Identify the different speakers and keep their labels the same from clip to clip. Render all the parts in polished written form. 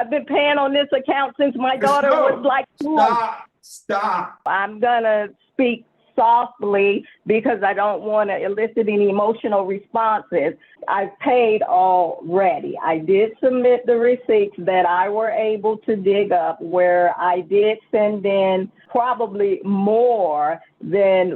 Speaker 1: I've been paying on this account since my daughter was like 2.
Speaker 2: Stop.
Speaker 1: I'm going to speak softly because I don't want to elicit any emotional responses. I've paid already. I did submit the receipts that I were able to dig up where I did send in probably more than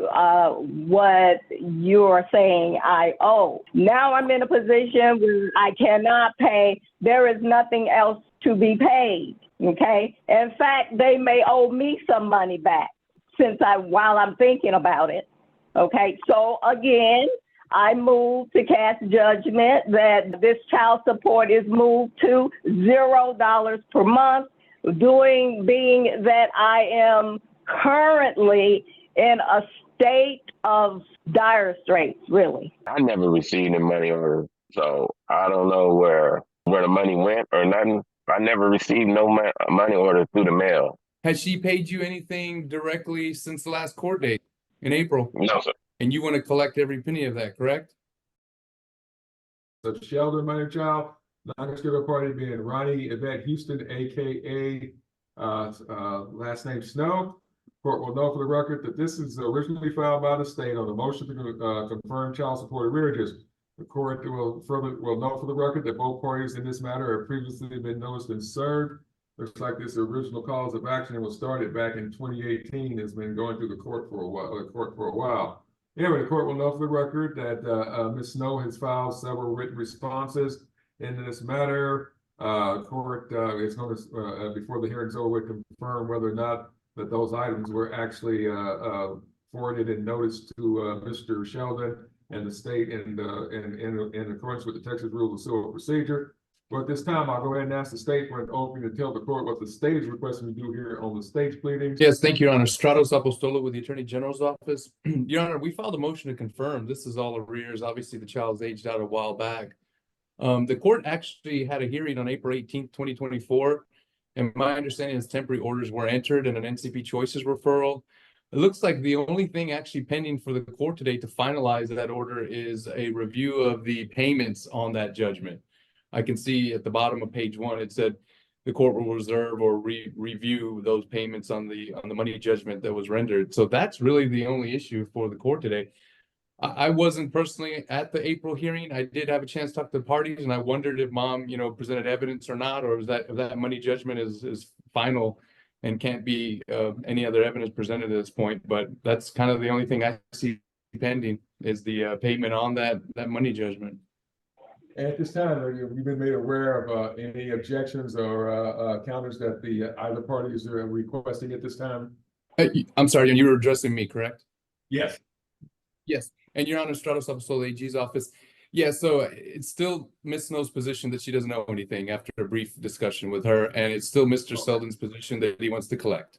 Speaker 1: what you're saying I owe. Now I'm in a position where I cannot pay. There is nothing else to be paid, okay? In fact, they may owe me some money back while I'm thinking about it, okay? So again, I move to cast judgment that this child support is moved to $0 per month, being that I am currently in a state of dire straits, really.
Speaker 3: I never received a money order, so I don't know where the money went or nothing. I never received no money order through the mail.
Speaker 4: Has she paid you anything directly since the last court date in April?
Speaker 3: No, sir.
Speaker 4: And you want to collect every penny of that, correct?
Speaker 2: So Sheldon, minor child, non-executive party being Ronnie Yvette Houston, aka last name Snow. Court will know for the record that this is originally filed by the state on a motion to confirm child support arrearages. The court will know for the record that both parties in this matter have previously been noticed and served. Looks like this original cause of action was started back in 2018. Has been going through the court for a while. Anyway, the court will know for the record that Ms. Snow has filed several written responses in this matter. Court is going to, before the hearing's over, confirm whether or not that those items were actually forwarded and noticed to Mr. Sheldon and the state in accordance with the Texas Rules of Civil Procedure. But at this time, I'll go ahead and ask the state for an opening to tell the court what the state is requesting to do here on the stage pleadings.
Speaker 4: Yes, thank you, Your Honor. Stratos Apostolo with the Attorney General's office. Your Honor, we filed a motion to confirm. This is all arrears. Obviously, the child's aged out a while back. The court actually had a hearing on April 18th, 2024. And my understanding is temporary orders were entered and an NCP choices referral. It looks like the only thing actually pending for the court today to finalize that order is a review of the payments on that judgment. I can see at the bottom of page 1, it said the court will reserve or review those payments on the money judgment that was rendered. So that's really the only issue for the court today. I wasn't personally at the April hearing. I did have a chance to talk to the parties, and I wondered if mom, presented evidence or not, or is that if that money judgment is final and can't be any other evidence presented at this point. But that's kind of the only thing I see pending is the payment on that money judgment.
Speaker 2: At this time, have you been made aware of any objections or counters that either parties are requesting at this time?
Speaker 4: I'm sorry, and you were addressing me, correct?
Speaker 2: Yes.
Speaker 4: Yes. And Your Honor, Stratos Apostolo AG's office. Yeah, so it's still Ms. Snow's position that she doesn't know anything after a brief discussion with her, and it's still Mr. Sheldon's position that he wants to collect.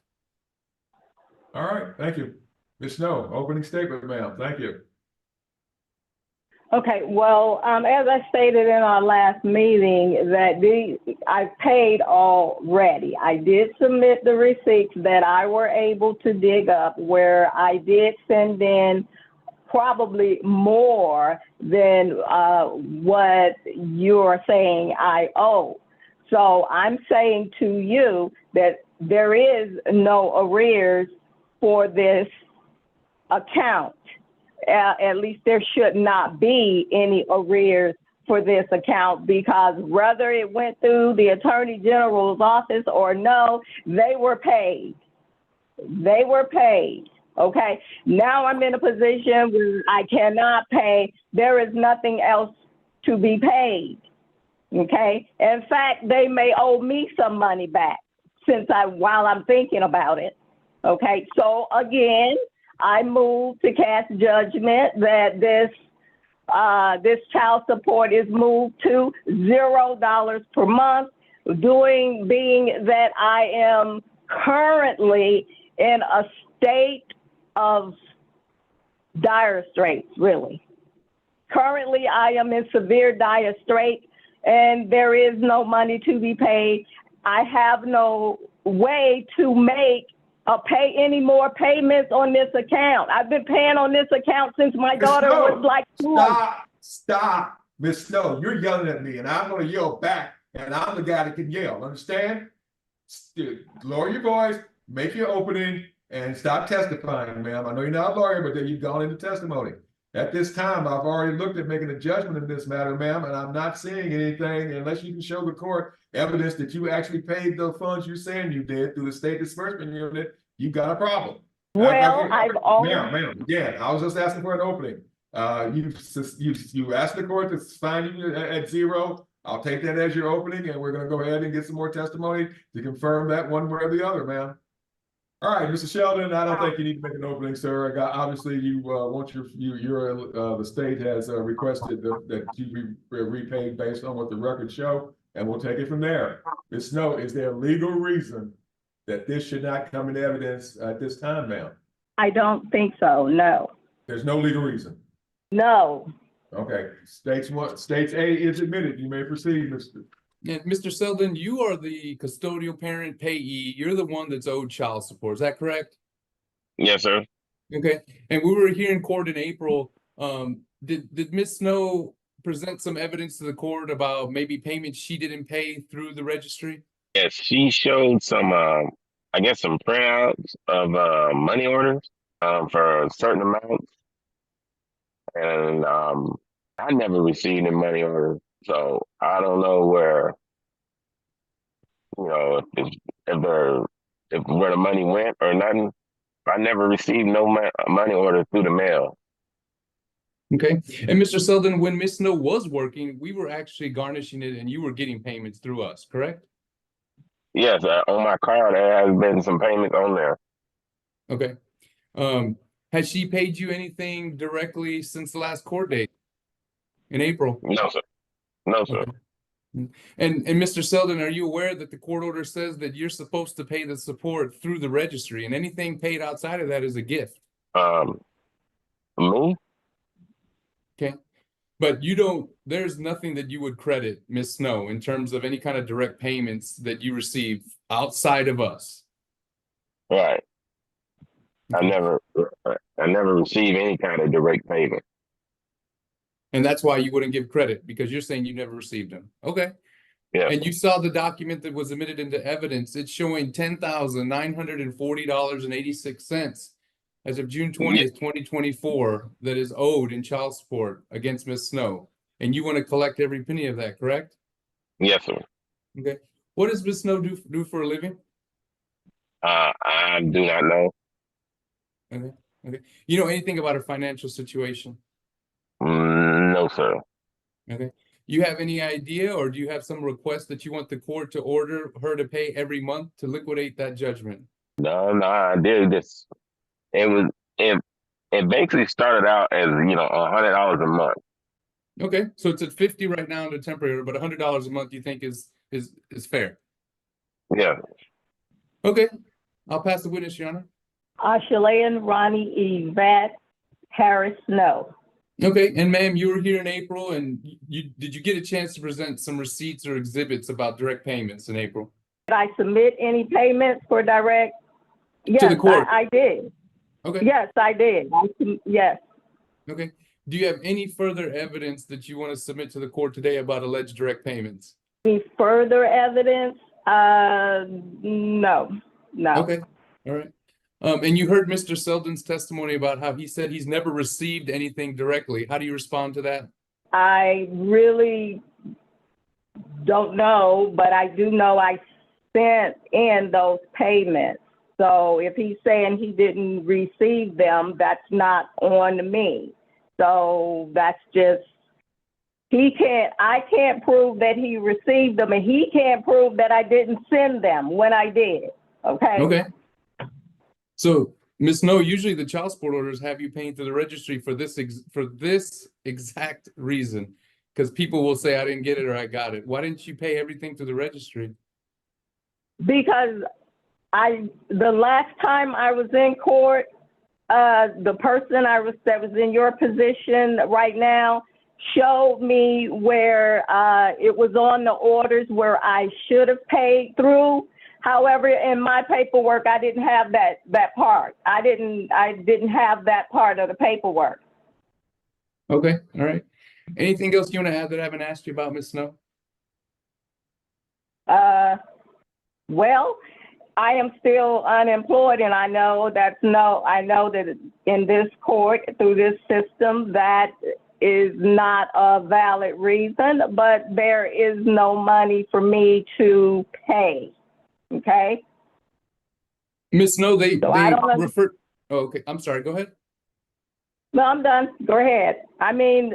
Speaker 2: All right, thank you. Ms. Snow, opening statement, ma'am. Thank you.
Speaker 1: Okay, well, as I stated in our last meeting, that I've paid already. I did submit the receipts that I were able to dig up where I did send in probably more than what you're saying I owe. So I'm saying to you that there is no arrears for this account. At least there should not be any arrears for this account, because whether it went through the Attorney General's office or no, they were paid. They were paid. Okay, now I'm in a position where I cannot pay. There is nothing else to be paid. Okay, in fact, they may owe me some money back while I'm thinking about it. Okay, so again, I move to cast judgment that this child support is moved to $0 per month, being that I am currently in a state of dire straits, really. Currently, I am in severe dire straits, and there is no money to be paid. I have no way to pay any more payments on this account. I've been paying on this account since my daughter was like 2.
Speaker 2: Stop, Miss Snow. You're yelling at me, and I'm going to yell back and I'm the guy that can yell. Understand? Lower your voice, make your opening, and stop testifying, ma'am. I know you're not a lawyer, but then you've gone into testimony. At this time, I've already looked at making a judgment in this matter, ma'am, and I'm not seeing anything unless you can show the court evidence that you actually paid the funds you're saying you did through the state disbursement unit. You've got a problem.
Speaker 1: Well, I've always.
Speaker 2: Ma'am, again, I was just asking for an opening. You asked the court to find you at zero. I'll take that as your opening, and we're going to go ahead and get some more testimony to confirm that one way or the other, ma'am. All right, Mr. Sheldon, I don't think you need to make an opening, sir. Obviously, you want the state has requested that you be repaid based on what the records show, and we'll take it from there. Ms. Snow, is there a legal reason that this should not come in evidence at this time, ma'am?
Speaker 1: I don't think so, no.
Speaker 2: There's no legal reason.
Speaker 1: No.
Speaker 2: Okay, states A is admitted. You may proceed, Mr.
Speaker 4: And Mr. Sheldon, you are the custodial parent payee. You're the one that's owed child support. Is that correct?
Speaker 3: Yes, sir.
Speaker 4: Okay. And we were here in court in April. Did Ms. Snow present some evidence to the court about maybe payments she didn't pay through the registry?
Speaker 3: Yes, she showed some, I guess, some printouts of money orders for certain amounts, and I never received a money order, so I don't know where, if where the money went or nothing. I never received no money order through the mail.
Speaker 4: Okay. And Mr. Sheldon, when Ms. Snow was working, we were actually garnishing it and you were getting payments through us, correct?
Speaker 3: Yes, on my card there has been some payments on there.
Speaker 4: Okay. Has she paid you anything directly since the last court date in April?
Speaker 3: No, sir. No, sir.
Speaker 4: Okay. And Mr. Sheldon, are you aware that the court order says that you're supposed to pay the support through the registry, and anything paid outside of that is a gift?
Speaker 3: Me?
Speaker 4: Okay. But you don't, there's nothing that you would credit Ms. Snow in terms of any kind of direct payments that you receive outside of us.
Speaker 3: Right.
Speaker 4: Okay.
Speaker 3: I never received any kind of direct payment.
Speaker 4: And that's why you wouldn't give credit, because you're saying you never received them. Okay.
Speaker 3: Yeah.
Speaker 4: And you saw the document that was admitted into evidence. It's showing $10,940.86 as of June 20th, 2024, that is owed in child support against Ms. Snow. And you want to collect every penny of that, correct?
Speaker 3: Yes, sir.
Speaker 4: Okay. What does Ms. Snow do for a living?
Speaker 3: I do not know.
Speaker 4: Okay. Okay. You know anything about her financial situation?
Speaker 3: No, sir.
Speaker 4: Okay. You have any idea, or do you have some request that you want the court to order her to pay every month to liquidate that judgment?
Speaker 3: No, I did this. It basically started out as, $100 a month.
Speaker 4: Okay, so it's at 50 right now under temporary, but $100 a month you think is fair?
Speaker 3: Yeah.
Speaker 4: Okay, I'll pass the witness, Your Honor.
Speaker 1: Chilean Ronnie Yvette Harris Snow.
Speaker 4: Okay, and ma'am, you were here in April, and did you get a chance to present some receipts or exhibits about direct payments in April?
Speaker 1: Did I submit any payments for direct? Yes,
Speaker 4: to the court?
Speaker 1: I did.
Speaker 4: Okay.
Speaker 1: Yes, I did. Yes.
Speaker 4: Okay. Do you have any further evidence that you want to submit to the court today about alleged direct payments?
Speaker 1: Any further evidence? No.
Speaker 4: Okay. All right. And you heard Mr. Sheldon's testimony about how he said he's never received anything directly. How do you respond to that?
Speaker 1: I really don't know, but I do know I sent in those payments. So if he's saying he didn't receive them, that's not on me. So that's just, I can't prove that he received them, and he can't prove that I didn't send them when I did. Okay?
Speaker 4: Okay. So, Ms. Snow, usually the child support orders have you paying to the registry for this exact reason, because people will say, I didn't get it or I got it. Why didn't you pay everything to the registry?
Speaker 1: Because the last time I was in court, the person that was in your position right now showed me where it was on the orders where I should have paid through. However, in my paperwork, I didn't have that part. I didn't have that part of the paperwork.
Speaker 4: Okay, all right. Anything else you want to add that I haven't asked you about, Ms. Snow?
Speaker 1: Well, I am still unemployed, and I know that in this court, through this system, that is not a valid reason, but there is no money for me to pay. Okay?
Speaker 4: Ms. Snow, they
Speaker 1: I don't
Speaker 4: refer. Oh, okay, I'm sorry. Go ahead.
Speaker 1: No, I'm done. Go ahead. I mean,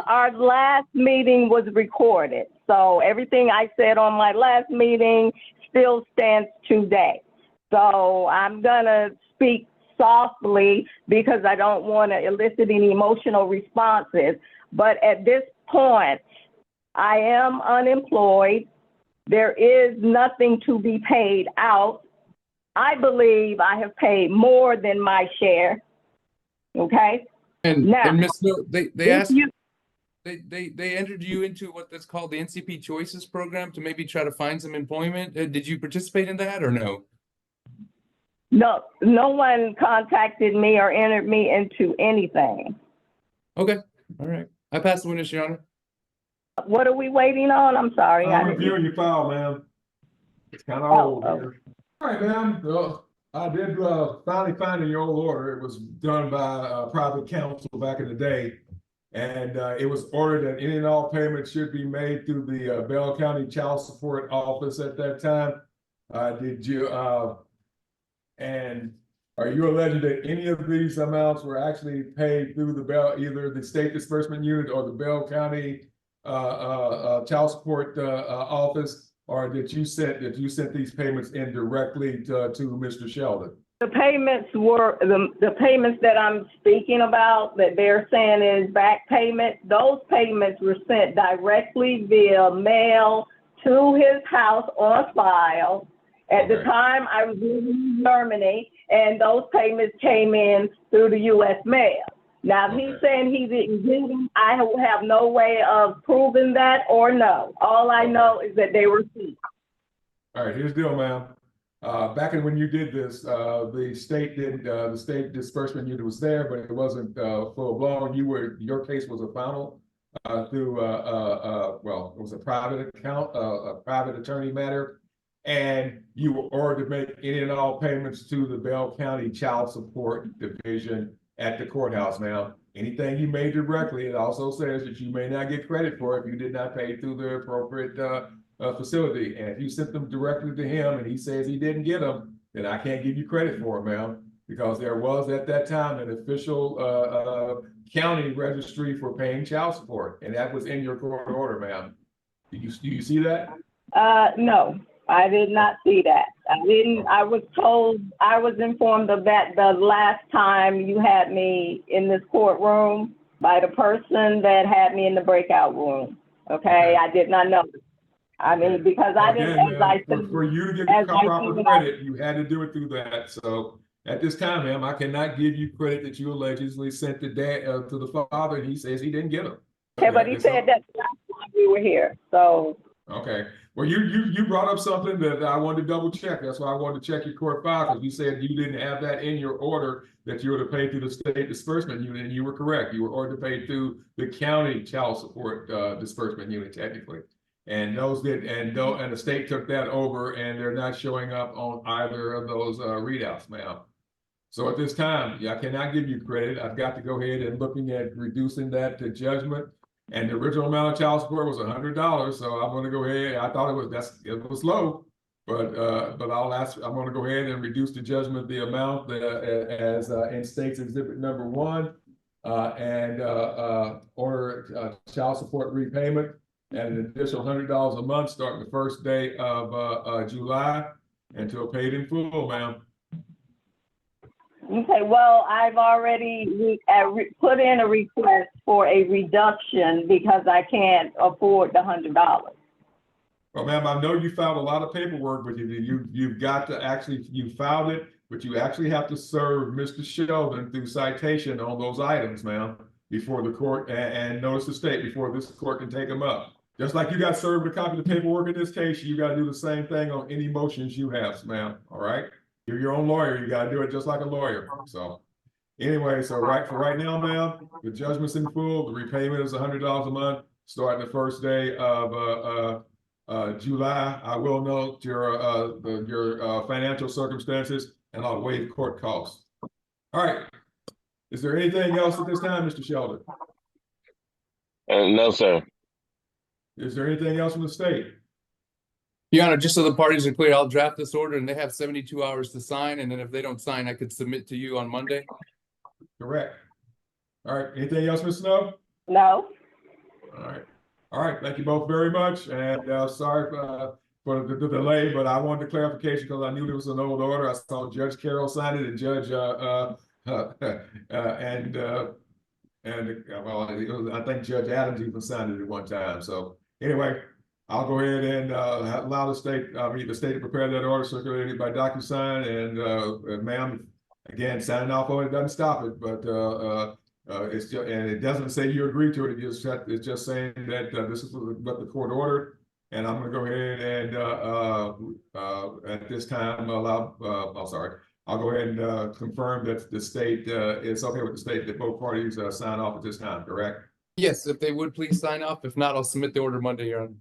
Speaker 1: our last meeting was recorded, so everything I said on my last meeting still stands today. So I'm gonna speak softly because I don't want to elicit any emotional responses. But at this point, I am unemployed. There is nothing to be paid out. I believe I have paid more than my share. Okay.
Speaker 4: And
Speaker 1: Now,
Speaker 4: Ms. Snow, they
Speaker 1: if
Speaker 4: asked
Speaker 1: you,
Speaker 4: they entered you into what that's called the NCP Choices program to maybe try to find some employment. Did you participate in that or no?
Speaker 1: no one contacted me or entered me into anything.
Speaker 4: Okay, all right. I pass the witness, Your Honor.
Speaker 1: What are we waiting on? I'm sorry.
Speaker 2: I'm reviewing your file, ma'am. It's kind of old here. All right, ma'am. Well, I did finally find in your old order. It was done by private counsel back in the day. And it was ordered that any and all payments should be made through the Bell County Child Support Office at that time. Did you, and are you alleging that any of these amounts were actually paid through the Bell, either the State Disbursement Unit or the Bell County Child Support Office? Or that you sent these payments in directly to Mr. Sheldon?
Speaker 1: The payments were the payments that I'm speaking about that they're saying is back payment. Those payments were sent directly via mail to his house on file. At the time, I was in Germany, and those payments came in through the U.S. mail. Now, if he's saying he didn't do them, I have no way of proving that or no. All I know is that they were sent.
Speaker 2: All right, here's the deal, ma'am. Back in when you did this, the state disbursement unit was there, but it wasn't full blown. Your case was a final through well, it was a private account, a private attorney matter, and you were ordered to make any and all payments to the Bell County Child Support Division at the courthouse. Now, anything you made directly, it also says that you may not get credit for if you did not pay through the appropriate facility. And if you sent them directly to him and he says he didn't get them, then I can't give you credit for them, ma'am, because there was at that time an official county registry for paying child support, and that was in your court order, ma'am. Do you see that?
Speaker 1: No, I did not see that. I was informed of that the last time you had me in this courtroom by the person that had me in the breakout room. Okay, I did not know. I mean, because I didn't,
Speaker 2: for you to get the proper credit, you had to do it through that. So at this time, ma'am, I cannot give you credit that you allegedly sent to the father, and he says he didn't get them.
Speaker 1: Okay, but he said that last time we were here, so.
Speaker 2: Okay, well, you brought up something that I wanted to double check. That's why I wanted to check your court file, because you said you didn't have that in your order that you were to pay through the state disbursement unit, and you were correct. You were ordered to pay through the county child support disbursement unit, technically. And those did, and the state took that over, and they're not showing up on either of those readouts, ma'am. So at this time, I cannot give you credit. I've got to go ahead and looking at reducing that to judgment. And the original amount of child support was $100. So I'm going to go ahead. I thought it was low, but I'm going to go ahead and reduce the judgment, the amount that as in State's Exhibit Number 1, and order child support repayment at an additional $100 a month starting the first day of July until paid in full, ma'am.
Speaker 1: Okay, well, I've already put in a request for a reduction because I can't afford the $100.
Speaker 2: Well, ma'am, I know you filed a lot of paperwork, but you've got to you filed it, but you actually have to serve Mr. Sheldon through citation on those items, ma'am, before the court, and notice the state before this court can take them up. Just like you got served a copy of the paperwork in this case, you got to do the same thing on any motions you have, ma'am. All right. You're your own lawyer. You got to do it just like a lawyer. So anyway, so right now, ma'am, the judgment's in full. The repayment is $100 a month, starting the first day of July. I will note your financial circumstances, and I'll waive court costs. All right. Is there anything else at this time, Mr. Sheldon?
Speaker 3: No, sir.
Speaker 2: Is there anything else from the state?
Speaker 4: Your Honor, just so the parties are clear, I'll draft this order and they have 72 hours to sign. And then if they don't sign, I could submit to you on Monday.
Speaker 2: Correct. All right. Anything else, Ms. Snow?
Speaker 1: No.
Speaker 2: All right. All right. Thank you both very much. And sorry for the delay, but I wanted the clarification because I knew there was an old order. I saw Judge Carroll sign it and Judge well, I think Judge Adams even signed it at one time. So anyway, I'll go ahead and allow the state to prepare that order circulated by DocuSign, and ma'am, again, signing off on it doesn't stop it, but it's just, and it doesn't say you agree to it. It's just saying that this is what the court ordered, and I'm going to go ahead and at this time I'll go ahead and confirm that the state it's okay with the state that both parties sign off at this time. Correct?
Speaker 4: Yes, if they would please sign off. If not, I'll submit the order Monday, Your Honor.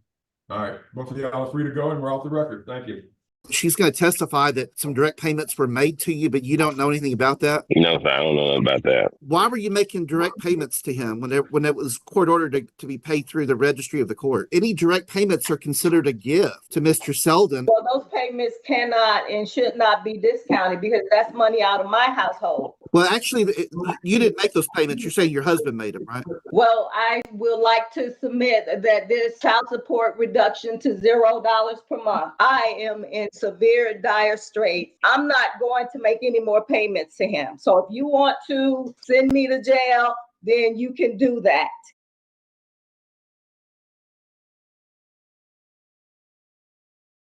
Speaker 2: All right, both of y'all are free to go, and we're off the record. Thank you.
Speaker 5: She's going to testify that some direct payments were made to you, but you don't know anything about that.
Speaker 3: No, sir, I don't know about that.
Speaker 5: Why were you making direct payments to him when it was court ordered to be paid through the registry of the court? Any direct payments are considered a gift to Mr. Sheldon.
Speaker 1: Well, those payments cannot and should not be discounted because that's money out of my household.
Speaker 5: Well, actually, you didn't make those payments. You're saying your husband made them, right?
Speaker 1: Well, I would like to submit that this child support reduction to $0 per month. I am in severe dire straits. I'm not going to make any more payments to him. So if you want to send me to jail, then you can do that.